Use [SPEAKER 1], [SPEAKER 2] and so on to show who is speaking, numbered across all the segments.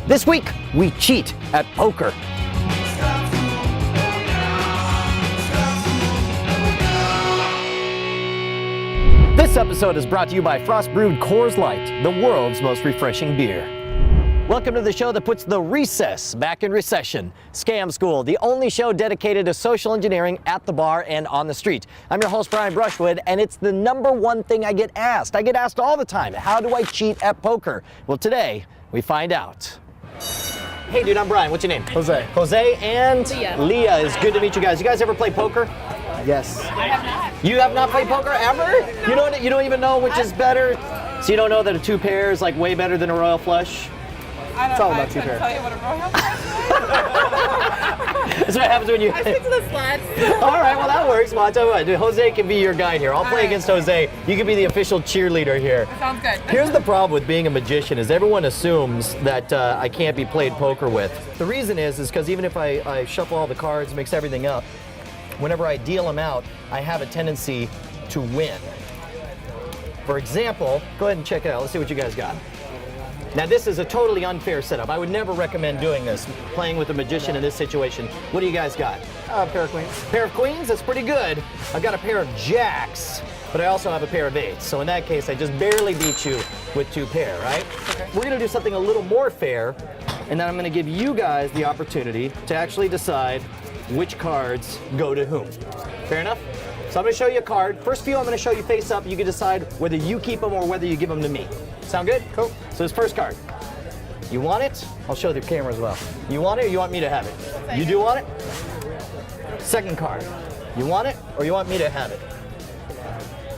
[SPEAKER 1] This week, we cheat at poker. This episode is brought to you by Frost Brewed Coors Light, the world's most refreshing beer. Welcome to the show that puts the recess back in recession. Scam School, the only show dedicated to social engineering at the bar and on the street. I'm your host, Brian Brushwood, and it's the number one thing I get asked. I get asked all the time, how do I cheat at poker? Well, today, we find out. Hey dude, I'm Brian. What's your name?
[SPEAKER 2] Jose.
[SPEAKER 1] Jose and
[SPEAKER 3] Leah.
[SPEAKER 1] Leah. It's good to meet you guys. You guys ever play poker?
[SPEAKER 2] Yes.
[SPEAKER 3] I have not.
[SPEAKER 1] You have not played poker ever? No. You don't even know which is better? So you don't know that a two pair is like way better than a royal flush?
[SPEAKER 3] I
[SPEAKER 2] all about
[SPEAKER 3] couldn't
[SPEAKER 2] two-pair.
[SPEAKER 3] tell you what a royal flush
[SPEAKER 1] That's what happens when you...
[SPEAKER 3] I stick to the slats.
[SPEAKER 1] All right, well that works. Well, I'll tell you what, dude, Jose can be your guide here. I'll play
[SPEAKER 3] All right.
[SPEAKER 1] against Jose. You can be the official cheerleader here.
[SPEAKER 3] Sounds good.
[SPEAKER 1] Here's the problem with being a magician is everyone assumes that I can't be played poker with. The reason is because even if I shuffle all the cards, mix everything up, whenever I deal them out, I have a tendency to win. For example, go ahead and check it out. Let's see what you guys got. Now this is a totally unfair setup. I would never recommend doing this, playing with a magician in this situation. What do you guys got?
[SPEAKER 2] A pair of queens.
[SPEAKER 1] Pair of queens, that's pretty good. I've got a pair of jacks, but I also have a pair of eights. So in that case, I just barely beat you with two pair, right?
[SPEAKER 2] Okay.
[SPEAKER 1] We're gonna do something a little more fair, and then I'm gonna give you guys the opportunity to actually decide which cards go to whom. Fair enough? So I'm gonna show you a card. First few I'm gonna show you face up. You can decide whether you keep them or whether you give them to me. Sound good? Cool. So this first card. You want it? I'll show the camera as well. You want it or you want me to have it? You do want it? Second card. You want it or you want me to have it?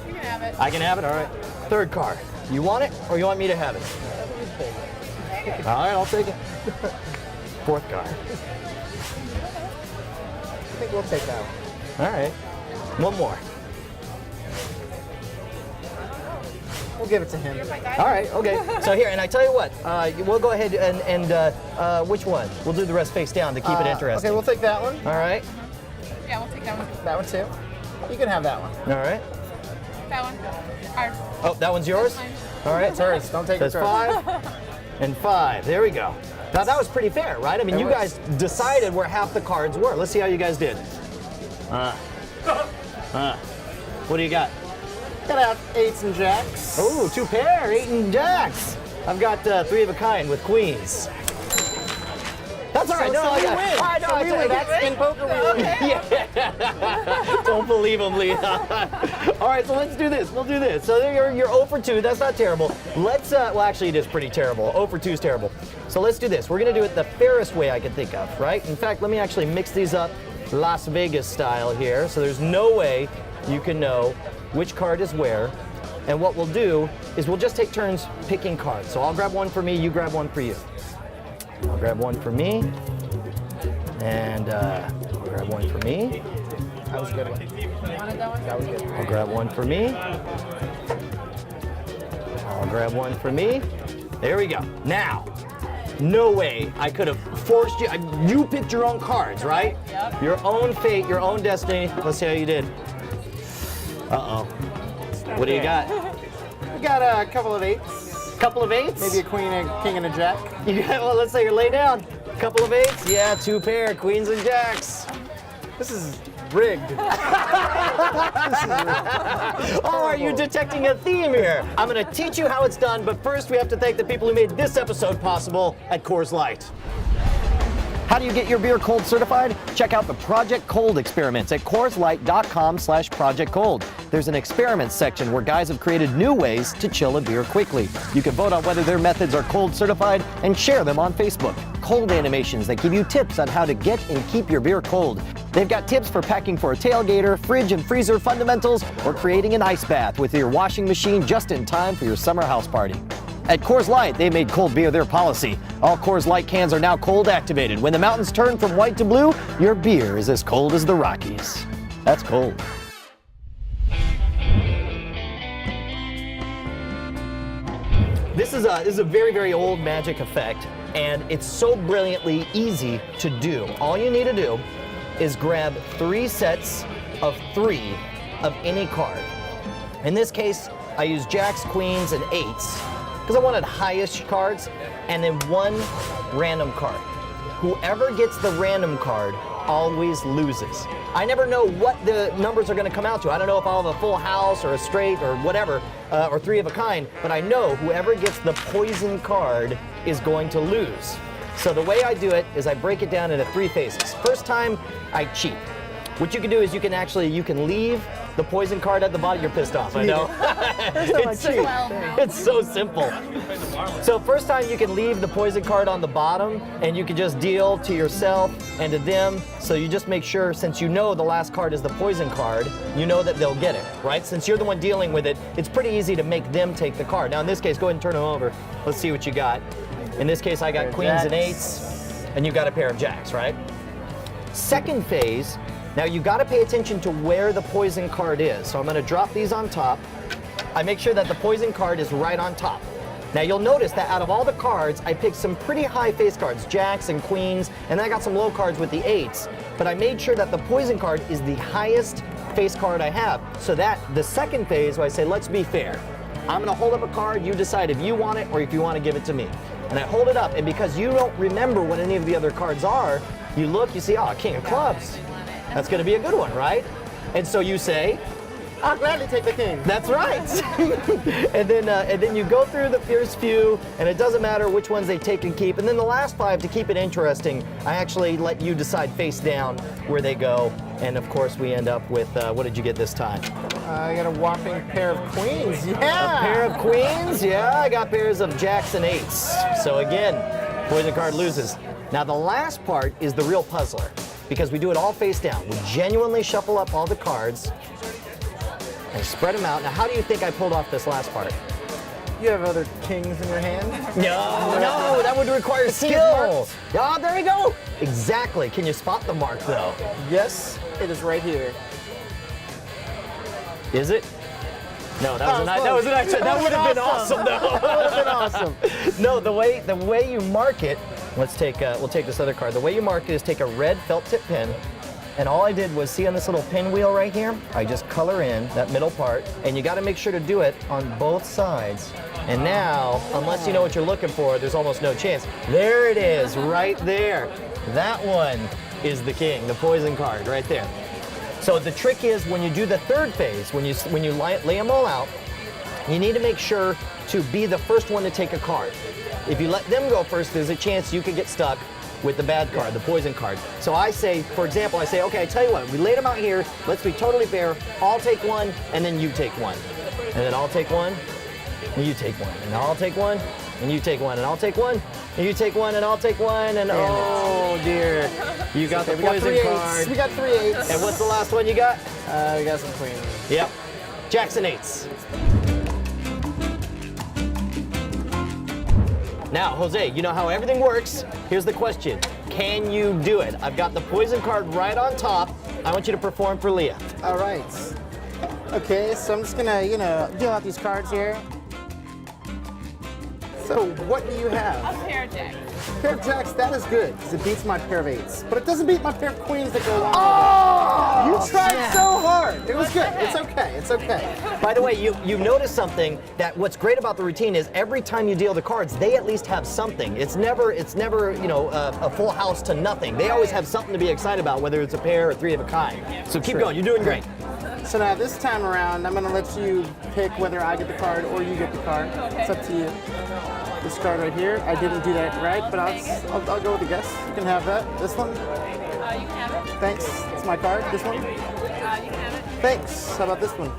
[SPEAKER 3] You can have it.
[SPEAKER 1] I can have it, all right. Third card. You want it or you want me to have it? All right, I'll take it. Fourth card.
[SPEAKER 2] I think we'll take that one.
[SPEAKER 1] All right. One more.
[SPEAKER 2] We'll give it to him.
[SPEAKER 1] All right, okay. So here, and I tell you what, we'll go ahead and which one? We'll do the rest face down to keep it interesting.
[SPEAKER 2] Okay, we'll take that one.
[SPEAKER 1] All right.
[SPEAKER 3] Yeah, we'll take that one.
[SPEAKER 2] That one too. You can have that one.
[SPEAKER 1] All right.
[SPEAKER 3] That one. Ours.
[SPEAKER 1] Oh, that one's yours?
[SPEAKER 3] That's
[SPEAKER 1] All right.
[SPEAKER 2] It's hers. Don't take it
[SPEAKER 1] That's
[SPEAKER 2] first.
[SPEAKER 1] 5 and 5. There we go. Now that was pretty fair, right? I mean,
[SPEAKER 2] It
[SPEAKER 1] you
[SPEAKER 2] was.
[SPEAKER 1] guys decided where half the cards were. Let's see how you guys did. What do you got?
[SPEAKER 2] Gotta have eights and jacks.
[SPEAKER 1] Oh, two pair, 8 and jacks. I've got 3 of a kind with queens. That's all right.
[SPEAKER 2] So
[SPEAKER 1] I
[SPEAKER 2] we
[SPEAKER 1] got-
[SPEAKER 2] win.
[SPEAKER 1] I know,
[SPEAKER 2] So
[SPEAKER 1] I
[SPEAKER 2] we
[SPEAKER 1] tell you,
[SPEAKER 2] win.
[SPEAKER 1] that's
[SPEAKER 2] In poker we win.
[SPEAKER 1] Yeah. Don't believe him, Leah. All right, so let's do this. We'll do this. So you're 0 for 2. That's not terrible. Let's, well, actually, it is pretty terrible. 0 for 2 is terrible. So let's do this. We're going to do it the fairest way I can think of, right? In fact, let me actually mix these up Las Vegas style here. So there's no way you can know which card is where. And what we'll do is we'll just take turns picking cards. So I'll grab one for me, you grab one for you. I'll grab one for me, and I'll grab one for me.
[SPEAKER 2] That was a good one.
[SPEAKER 3] You wanted that one?
[SPEAKER 2] That was good.
[SPEAKER 1] I'll grab one for me. I'll grab one for me. There we go. Now, no way I could have forced you. You picked your own cards, right?
[SPEAKER 3] Yep.
[SPEAKER 1] Your own fate, your own destiny. Let's see how you did. Uh-oh. What do you got?
[SPEAKER 2] We got a couple of eights.
[SPEAKER 1] Couple of eights?
[SPEAKER 2] Maybe a queen, a king, and a jack.
[SPEAKER 1] You got, well, let's say you lay down. Couple of eights? Yeah, 2 pair, queens and jacks.
[SPEAKER 2] This is rigged.
[SPEAKER 1] Oh, are you detecting a theme here? I'm going to teach you how it's done, but first we have to thank the people who made this episode possible at Coors Light. How do you get your beer cold certified? Check out the Project Cold experiments at CoorsLight.com/Project Cold. There's an experiments section where guys have created new ways to chill a beer quickly. You can vote on whether their methods are cold certified and share them on Facebook. Cold animations that give you tips on how to get and keep your beer cold. They've got tips for packing for a tailgater, fridge and freezer fundamentals, or creating an ice bath with your washing machine just in time for your summer house party. At Coors Light, they made cold beer their policy. All Coors Light cans are now cold activated. When the mountains turn from white to blue, your beer is as cold as the Rockies. That's cold. This is a very, very old magic effect, and it's so brilliantly easy to do. All you need to do is grab 3 sets of 3 of any card. In this case, I use jacks, queens, and eights. because I wanted highest cards, and then one random card. Whoever gets the random card always loses. I never know what the numbers are going to come out to. I don't know if I'll have a full house or a straight or whatever, or three of a kind, but I know whoever gets the poison card is going to lose. So the way I do it is I break it down into 3 phases. First time, I cheat. What you can do is you can leave the poison card at the bottom. You're pissed off, I know. It's so simple. So first time you can leave the poison card on the bottom, and you can just deal to yourself and to them. So you just make sure, since you know the last card is the poison card, you know that they'll get it, right? Since you're the one dealing with it, it's pretty easy to make them take the card. Now in this case, go ahead and turn them over. Let's see what you got. In this case, I got queens and eights, and you got a pair of jacks, right? Second phase, now you got to pay attention to where the poison card is. So I'm going to drop these on top. I make sure that the poison card is right on top. Now you'll notice that out of all the cards, I picked some pretty high face cards, jacks and queens, and then I got some low cards with the eights. But I made sure that the poison card is the highest face card I have. So that the second phase, where I say, let's be fair. I'm going to hold up a card, you decide if you want it or if you want to give it to me. And I hold it up, and because you don't remember what any of the other cards are, you look, you see, oh, King of Clubs. That's going to be a good one, right? And so you say,
[SPEAKER 2] I'll gladly take the king.
[SPEAKER 1] that's right. and then you go through the first few, and it doesn't matter which ones they take and keep. And then the last 5, to keep it interesting, I actually let you decide face down where they go. And of course, we end up with, what did you get this time?
[SPEAKER 2] I got a whopping pair of queens. Yeah.
[SPEAKER 1] A pair of queens? Yeah, I got pairs of jacks and eights. So again, poison card loses. Now the last part is the real puzzler, because we do it all face down. We genuinely shuffle up all the cards and spread them out. Now, how do you think I pulled off this last part?
[SPEAKER 2] You have other kings in your hand?
[SPEAKER 1] No, that would require skill. Oh, there we go. Exactly. Can you spot the mark, though?
[SPEAKER 2] Yes, it is right here.
[SPEAKER 1] Is it? No, that was a nice. That would have been awesome, though.
[SPEAKER 2] That would have been awesome.
[SPEAKER 1] No, the way you mark it. We'll take this other card. The way you mark it is take a red felt tip pen, and all I did was, see on this little pinwheel right here, I just color in that middle part, and you got to make sure to do it on both sides. And now, unless you know what you're looking for, there's almost no chance. There it is, right there. That one is the king, the poison card, right there. So the trick is, when you do the third phase, when you lay them all out, you need to make sure to be the first one to take a card. If you let them go first, there's a chance you could get stuck with the bad card, the poison card. So I say, for example, okay, I tell you what, we laid them out here, let's be totally fair, I'll take one, and then you take one. And then I'll take one, and you take one. And I'll take one, and you take one. And I'll take one, and you take one, and I'll take one, and oh dear. You got the poison card.
[SPEAKER 2] We got 3 eights.
[SPEAKER 1] And what's the last one you got?
[SPEAKER 2] We got some queens.
[SPEAKER 1] Yep, jacks and eights. Now, Jose, you know how everything works. Here's the question. Can you do it? I've got the poison card right on top. I want you to perform for Leah.
[SPEAKER 2] All right. Okay, so I'm just gonna, deal out these cards here. So what do you have?
[SPEAKER 3] A pair of jacks.
[SPEAKER 2] Pair of jacks, that is good, because it beats my pair of eights. But it doesn't beat my pair of queens that go along with it. You tried so hard. It was good. It's okay. It's okay.
[SPEAKER 1] By the way, you've noticed something, that what's great about the routine is every time you deal the cards, they at least have something. It's never a full house to nothing. They always have something to be excited about, whether it's a pair or 3 of a kind. So keep going. You're doing great.
[SPEAKER 2] So now this time around, I'm gonna let you pick whether I get the card or you get the card.
[SPEAKER 3] Okay.
[SPEAKER 2] It's up to you. This card right here, I didn't do that right, but I'll go with the guess. You can have that. This one.
[SPEAKER 3] You can have it.
[SPEAKER 2] Thanks. It's my card. This one.
[SPEAKER 3] You can have it.
[SPEAKER 2] Thanks. How about this one?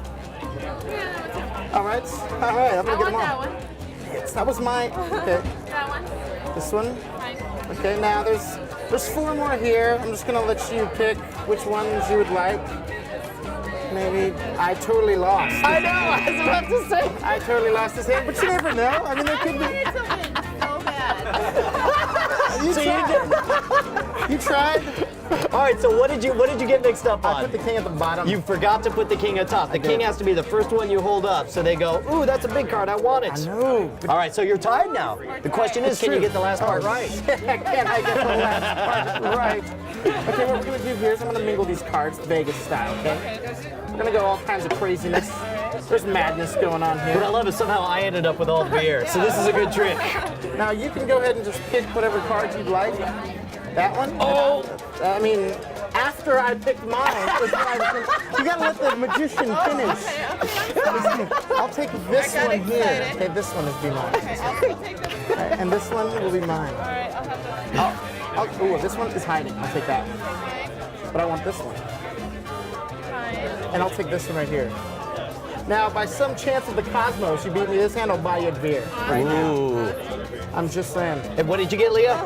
[SPEAKER 3] Yeah,
[SPEAKER 2] All right. All right. I'm gonna
[SPEAKER 3] I
[SPEAKER 2] get
[SPEAKER 3] want
[SPEAKER 2] them all.
[SPEAKER 3] that one.
[SPEAKER 2] Yes, that was mine. Okay.
[SPEAKER 3] That one.
[SPEAKER 2] This one.
[SPEAKER 3] Fine.
[SPEAKER 2] Okay. Now there's 4 more here. I'm just gonna let you pick which ones you would like. Maybe I totally lost.
[SPEAKER 1] I know, I was about to say.
[SPEAKER 2] I totally lost this hand, but you never know. I mean, there could be.
[SPEAKER 3] It's a win so bad.
[SPEAKER 2] You
[SPEAKER 1] So
[SPEAKER 2] tried. You tried.
[SPEAKER 1] All right, so what did you get mixed up
[SPEAKER 2] I
[SPEAKER 1] on?
[SPEAKER 2] put the king at the bottom.
[SPEAKER 1] You forgot to put the king atop. The king has to be the first one you hold up, so they go, ooh, that's a big card, I want it.
[SPEAKER 2] I know.
[SPEAKER 1] All right, so you're tied now. The question is, can you get the last part right?
[SPEAKER 2] Can I get the last part right? Okay, what we're gonna do here is I'm gonna mingle these cards Vegas style, okay? We're gonna go all kinds of craziness. There's madness going on
[SPEAKER 1] What I
[SPEAKER 2] here.
[SPEAKER 1] love is somehow I ended up with all the beer, so this is a good trick.
[SPEAKER 2] Now you can go ahead and just pick whatever cards you'd like. That one?
[SPEAKER 1] Oh!
[SPEAKER 2] I mean, after I picked mine, is when I was gonna- you gotta let the magician finish. I'll take this
[SPEAKER 3] I got
[SPEAKER 2] one here.
[SPEAKER 3] excited.
[SPEAKER 2] Okay, this one is be mine.
[SPEAKER 3] I'll take this.
[SPEAKER 2] Alright, and this one will be mine.
[SPEAKER 3] All right, I'll have the
[SPEAKER 2] Ooh, this one is hiding. I'll take that one.
[SPEAKER 3] fine.
[SPEAKER 2] But I want this one.
[SPEAKER 3] Fine.
[SPEAKER 2] And I'll take this one right here. Now, by some chance of the cosmos, you beat me this hand, I'll buy you a beer. Right now.
[SPEAKER 1] Ooh.
[SPEAKER 2] I'm just saying.
[SPEAKER 1] And what did you get, Leah?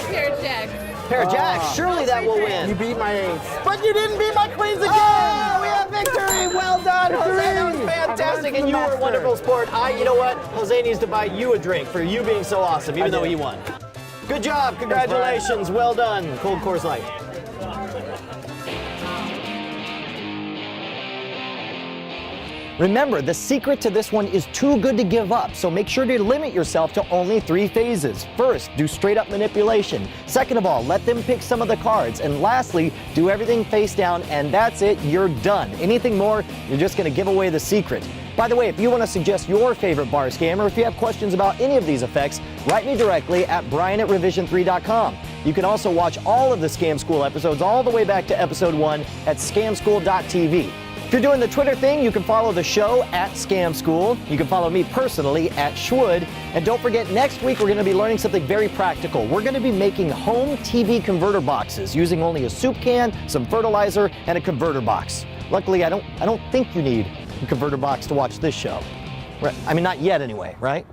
[SPEAKER 3] Pair of jacks.
[SPEAKER 1] Pair of jacks. Surely that will
[SPEAKER 2] You
[SPEAKER 1] win.
[SPEAKER 2] beat my ace. But you didn't beat my queens again!
[SPEAKER 1] Oh, we have victory! Well done, Jose. That was
[SPEAKER 2] Victory!
[SPEAKER 1] fantastic,
[SPEAKER 2] I've
[SPEAKER 1] and you
[SPEAKER 2] learned
[SPEAKER 1] were a
[SPEAKER 2] from the
[SPEAKER 1] wonderful
[SPEAKER 2] master.
[SPEAKER 1] sport. You know what? Jose needs to buy you a drink for you being so awesome, even though
[SPEAKER 2] did.
[SPEAKER 1] he won. Good job. Congratulations. Well done. Cold Coors Light. Remember, the secret to this one is too good to give up, so make sure to limit yourself to only 3 phases. First, do straight up manipulation. Second of all, let them pick some of the cards. And lastly, do everything face down, and that's it, you're done. Anything more, you're just gonna give away the secret. By the way, if you want to suggest your favorite bar scam, or if you have questions about any of these effects, write me directly at brian@revision3.com. You can also watch all of the Scam School episodes all the way back to episode 1 at scamschool.tv. If you're doing the Twitter thing, you can follow the show at Scam School. You can follow me personally at Schwood. And don't forget, next week we're going to be learning something very practical. We're going to be making home TV converter boxes using only a soup can, some fertilizer, and a converter box. Luckily, I don't think you need a converter box to watch this show. Right? I mean, not yet anyway, right?